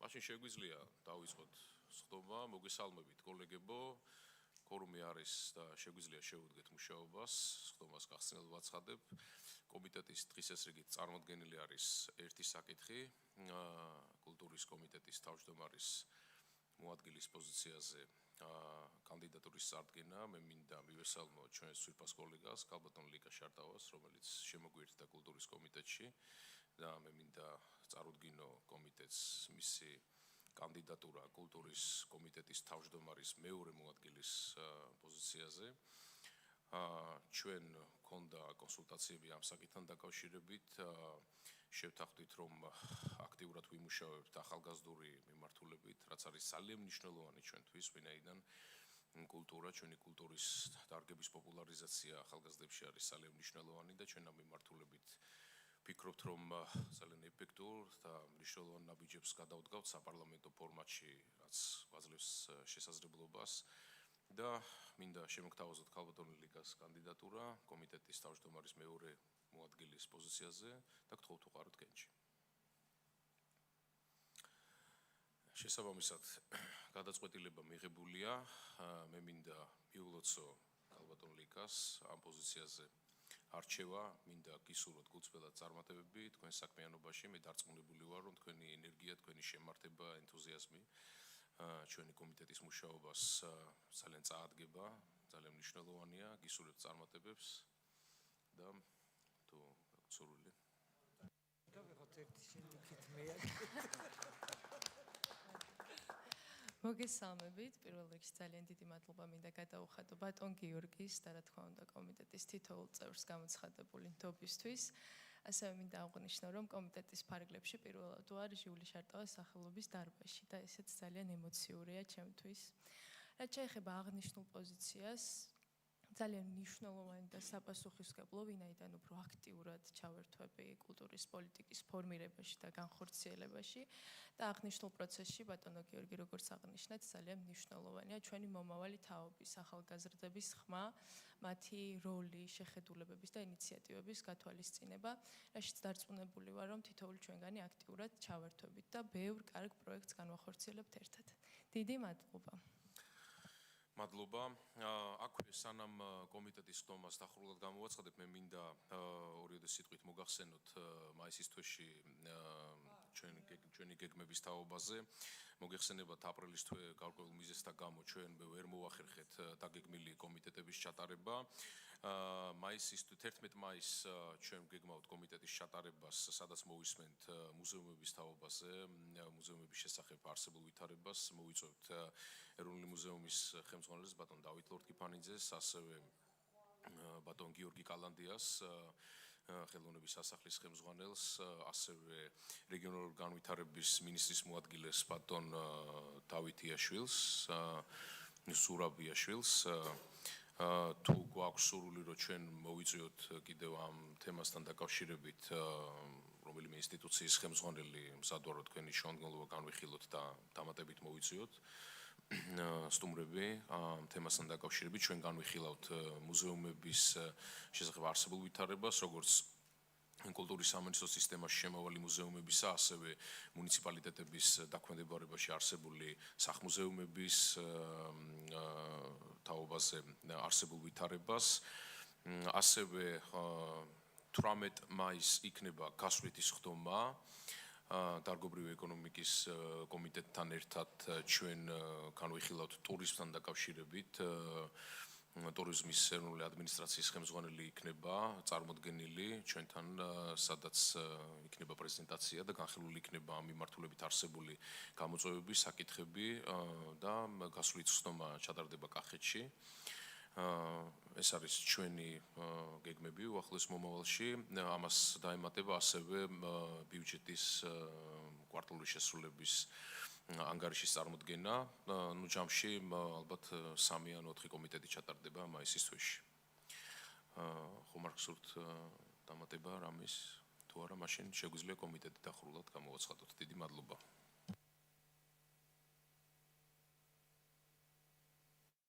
მაშინ შეგვიძლია დავიწყოთ სხდომა, მოგესალმებით კოლეგებო. Quorumi არის და შეგვიძლია შევუდგეთ მუშაობას, სხდომას გახსნილ ვაცხადებ. კომიტეტის დღის ეს რიგით წარმოდგენილი არის ერთი საკითხი, კულტურის კომიტეტის თავმჯდომარის მოადგილის პოზიციაზე კანდიდატურის წარდგენა. მე მინდა მივესალმო ჩვენს ძვირფას კოლეგას, ქალბატონ ლიკა შარტავას, რომელიც შემოგვიერთდა კულტურის კომიტეტში და მე მინდა წარუდგინო კომიტეტს მისი კანდიდატურა კულტურის კომიტეტის თავმჯდომარის მეორე მოადგილის პოზიციაზე. ჩვენ გქონდა კონსულტაციები ამ საკითხთან დაკავშირებით. შევთანხმდით, რომ აქტიურად ვიმუშავებთ ახალგაზრდული მიმართულებით, რაც არის ძალიან მნიშვნელოვანი ჩვენთვის, ვინაიდან კულტურა, ჩვენი კულტურის დარგების პოპულარიზაცია ახალგაზრდებში არის ძალიან მნიშვნელოვანი და ჩვენ ამ მიმართულებით ვფიქრობთ, რომ ძალიან ეფექტურ და მნიშვნელოვან ნაბიჯებს გადავდგავთ საპარლამენტო ფორმატში, რაც გვაძლევს შესაძლებლობას და მინდა შემოგთავაზოთ ქალბატონ ლიკას კანდიდატურა კომიტეტის თავმჯდომარის მეორე მოადგილის პოზიციაზე და გთხოვთ უყაროთ კენჭი. შესაბამისად, გადაწყვეტილება მიღებულია. მე მინდა მიულოცო ქალბატონ ლიკას ამ პოზიციაზე არჩევა, მინდა გისურვოთ გულწრფელად წარმატებები თქვენ საქმიანობაში. მე დარწმუნებული ვარ, რომ თქვენი ენერგია, თქვენი შემართება, ენთუზიაზმი ჩვენი კომიტეტის მუშაობას ძალიან წაადგება, ძალიან მნიშვნელოვანია. გისურვებთ წარმატებებს და თუ გაქვთ სურვილი. გავიღოთ ერთი შენიკით მე აქ. მოგესალმებით, პირველ რიგში ძალიან დიდი მადლობა მინდა გადაუხადო ბატონ გიორგის და რა თქმა უნდა კომიტეტის თითოეულ წევრს გამოცხადებული ნდობისთვის. ასევე მინდა აღვნიშნო, რომ კომიტეტის ფარგლებში პირველად ვარ ჟიული შარტავას სახელობის დარბაზში და ესეც ძალიან ემოციურია ჩემთვის. რაც შეეხება აღნიშნულ პოზიციას, ძალიან მნიშვნელოვანი და საპასუხისმგებლო, ვინაიდან უფრო აქტიურად ჩავერთვები კულტურის პოლიტიკის ფორმირებაში და განხორციელებაში და აღნიშნულ პროცესში ბატონო გიორგი, როგორც აღნიშნეთ, ძალიან მნიშვნელოვანია ჩვენი მომავალი თაობის ახალგაზრდების ხმა, მათი როლი, შეხედულებების და ინიციატივების გათვალისწინება, რაშიც დარწმუნებული ვარ, რომ თითოეული ჩვენგანი აქტიურად ჩავერთვებით და ბევრ კარგ პროექტს განვახორციელებთ ერთად. დიდი მადლობა. მადლობა. აქვე სანამ კომიტეტის სხდომას დახურულად გამოვაცხადებ, მე მინდა ორი სიტყვით მოგახსენოთ მაისის თვეში ჩვენი გეგმების თაობაზე. მოგეხსენებათ აპრილის თვე გარკვეულ მიზეზთა გამო ჩვენ ვერ მოახერხეთ დაგეგმილი კომიტეტების ჩატარება. მაისის 11 მაისს ჩვენ გეგმავთ კომიტეტის ჩატარებას, სადაც მოვისმენთ მუზეუმების თაობაზე, მუზეუმების შესახებ არსებულ ვითარებას, მოვიწევთ ეროვნული მუზეუმის ხელმძღვანელს ბატონ დავით ლორთქიფანიძეს, ასევე ბატონ გიორგი კალანდიას, ხელოვნების სასახლის ხელმძღვანელს, ასევე რეგიონალური განვითარების მინისტრის მოადგილეს ბატონ დავით იაშვილს, სურაბიაშვილს. თუ გვაქვს სურვილი, რომ ჩვენ მოვიწვიოთ კიდევ ამ თემასთან დაკავშირებით რომელიმე ინსტიტუციის ხელმძღვანელი მზადვარო თქვენი შემოგონლობა განვიხილოთ და დამატებით მოვიწვიოთ სტუმრები ამ თემასთან დაკავშირებით. ჩვენ განვიხილავთ მუზეუმების შესახებ არსებულ ვითარებას, როგორც კულტურის სამინისტროს სისტემაში შემავალი მუზეუმებისა, ასევე მუნიციპალიტეტების დაქვემდებარებაში არსებული სახმუზეუმების თაობაზე არსებულ ვითარებას. ასევე 18 მაისს იქნება გასვლითი სხდომა დარგობრივი ეკონომიკის კომიტეტთან ერთად ჩვენ განვიხილავთ ტურიზმთან დაკავშირებით. ტურიზმის ეროვნული ადმინისტრაციის ხელმძღვანელი იქნება წარმოდგენილი ჩვენთან, სადაც იქნება პრეზენტაცია და განხილული იქნება ამ მიმართულებით არსებული გამოწვევები, საკითხები და გასვლითი სხდომა ჩატარდება კახეთში. ეს არის ჩვენი გეგმები უახლოეს მომავალში. ამას დაემატება ასევე ბიუჯეტის კვარტალური შესრულების ანგარიშის წარმოდგენა. ჯამში ალბათ 3 ან 4 კომიტეტი ჩატარდება მაისის თვეში. ხომ არ გსურთ დამატება რამის? თუ არა, მაშინ შეგვიძლია კომიტეტი დახურულად გამოვაცხადოთ. დიდი მადლობა.